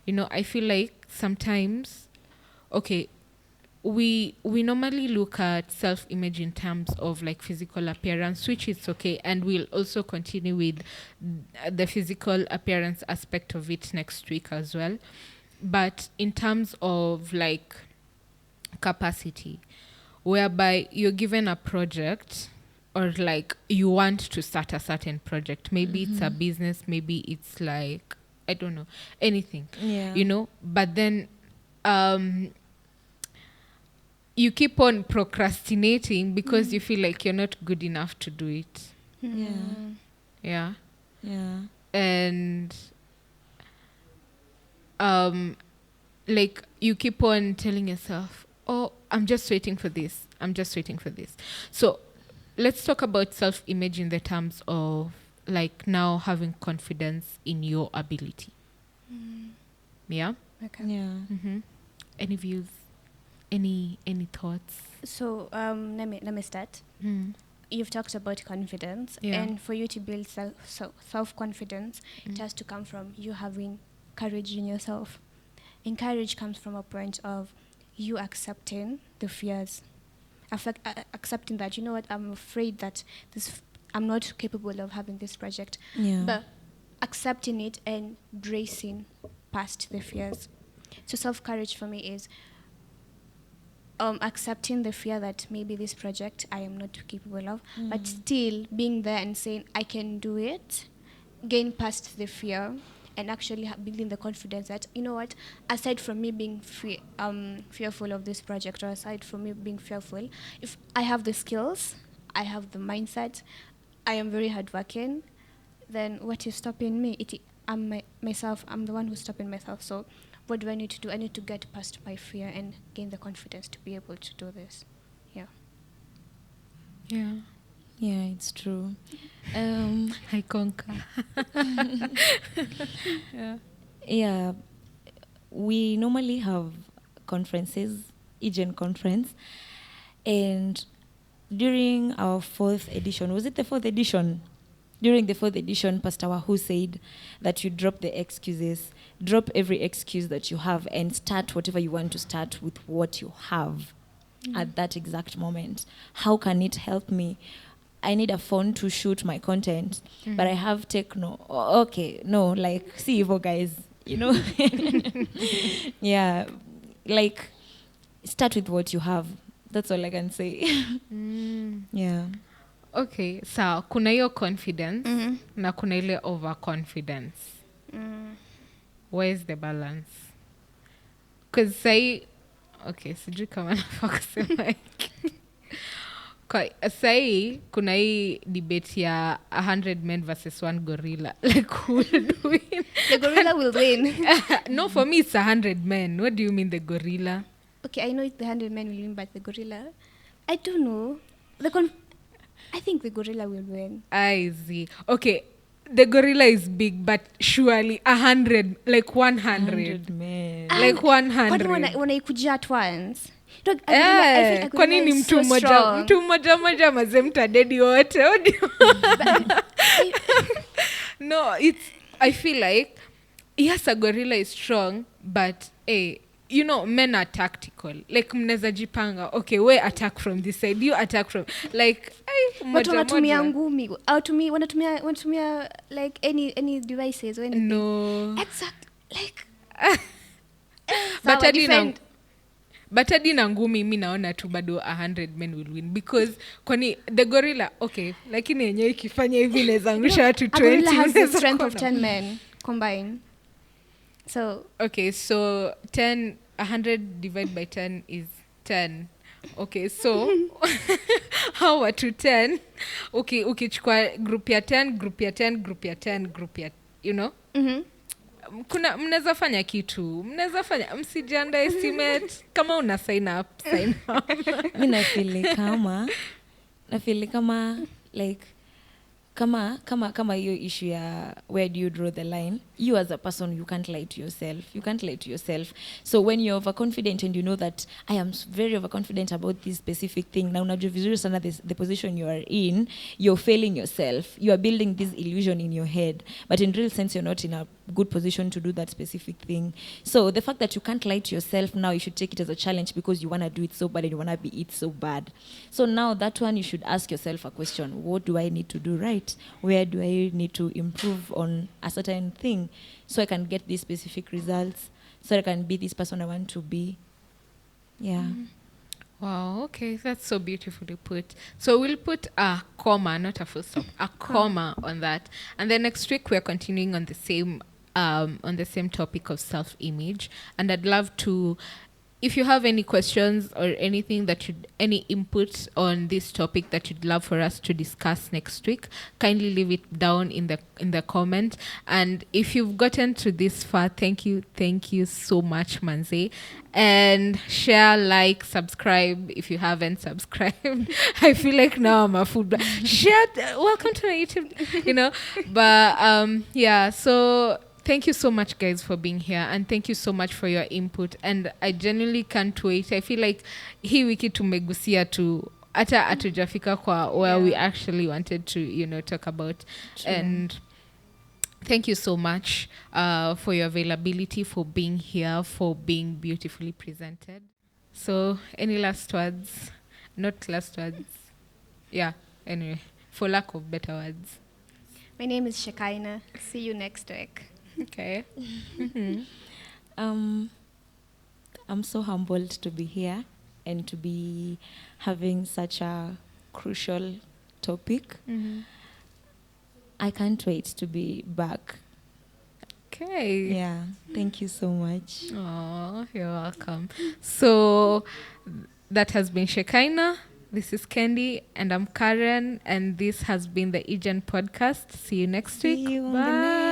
You know, I feel like sometimes, okay, we normally look at self-image in terms of like physical appearance, which is okay, and we'll also continue with the physical appearance aspect of it next week as well. But in terms of like capacity, whereby you're given a project, or like you want to start a certain project, maybe it's a business, maybe it's like, I don't know, anything, you know, but then you keep on procrastinating because you feel like you're not good enough to do it. Yeah. And like you keep on telling yourself, oh, I'm just waiting for this. So let's talk about self-image in the terms of like now having confidence in your ability. Yeah. Okay. Yeah. Any views? Any thoughts? So let me start. You've talked about confidence, and for you to build self-confidence, it has to come from you having courage in yourself. And courage comes from a point of you accepting the fears, accepting that, you know what, I'm afraid that I'm not capable of having this project, but accepting it and bracing past the fears. So self-courage for me is accepting the fear that maybe this project I am not capable of, but still being there and saying I can do it, gain past the fear, and actually building the confidence that, you know what, aside from me being fearful of this project, or aside from me being fearful, if I have the skills, I have the mindset, I am very hardworking, then what is stopping me? I'm the one who's stopping myself. So what do I need to do? I need to get past my fear and gain the confidence to be able to do this. Yeah, it's true. I conquer. Yeah, we normally have conferences, EGEN conference, and during our 4th edition, was it the 4th edition? during the 4th edition, Pastor Wahu said that you drop the excuses, drop every excuse that you have, and start whatever you want to start with what you have at that exact moment. How can it help me? I need a phone to shoot my content, but I have techno. Okay, no, like, see evil guys, you know? Yeah, like, start with what you have. That's all I can say. Yeah. Okay, so kuna hiyo confidence na kuna ile overconfidence. Where is the balance? Because say, okay, sijui kama nafaa kusema hiki. Say kuna hii debate ya 100 men versus 1 gorilla. Like, who will win? The gorilla will win. No, for me it's 100 men. What do you mean the gorilla? Okay, I know it's the 100 men will win, but the gorilla, I don't know. I think the gorilla will win. I see. Okay, the gorilla is big, but surely 100, like 100. Man. Like 100. Kwani wanaikuja at once? Look, Kwani ni mtu mmoja maze mtadedi wote. No, I feel like, yes, a gorilla is strong, but you know, men are tactical. Like, mneza jipanga, okay, we attack from this side, you attack from, like, watu wanatumia ngumi, wanatumia like any devices or anything. No. Exact, like but hadi na ngumi mi naona tu bado 100 men will win, because kwani the gorilla, okay, lakini yenyewe ikifanya hivi inaweza angusha watu 20. A gorilla has the strength of 10 men combined. So okay, so 100 divided by 10 is 10. Okay, so how watu 10? Okay, ukichukua group ya 10, group ya 10, group ya 10, group ya, you know? Kuna mnaweza fanya kitu, msiji underestimate. Kama una sign up. Mi nafili kama like kama hiyo issue ya where do you draw the line. You as a person, you can't lie to yourself. So when you're overconfident and you know that I am very overconfident about this specific thing, na unajua vizuri sana the position you are in, you're failing yourself. You are building this illusion in your head, but in real sense you're not in a good position to do that specific thing. So the fact that you can't lie to yourself, now you should take it as a challenge, because you want to do it so bad and you want to be it so bad. So now that one, you should ask yourself a question: what do I need to do right? Where do I need to improve on a certain thing so I can get these specific results, so I can be this person I want to be? Yeah. Wow, okay, that's so beautifully put. So we'll put a comma, not a full stop, a comma on that. And then next week we're continuing on the same topic of self-image. And I'd love to, if you have any questions or anything any input on this topic that you'd love for us to discuss next week, kindly leave it down in the comment. And if you've gotten to this far, thank you so much, Manze. And share, like, subscribe if you haven't subscribed. I feel like now I'm a food. Share. Welcome to my YouTube. You know, but yeah. So thank you so much, guys, for being here, and thank you so much for your input. And I genuinely can't wait. I feel like hii wiki tumegusia tu hata atujafika kwa where we actually wanted to, you know, talk about. True. And thank you so much for your availability, for being here, for being beautifully presented. So any last words? Not last words. Yeah, anyway, for lack of better words. My name is Shekinah. See you next week. Okay. I'm so humbled to be here and to be having such a crucial topic. I can't wait to be back. Okay. Yeah, thank you so much. Oh, you're welcome. So that has been Shekinah. This is Kendi, and I'm Caren, and this has been the Egen Podcast. See you next week. See you on the Bye. next.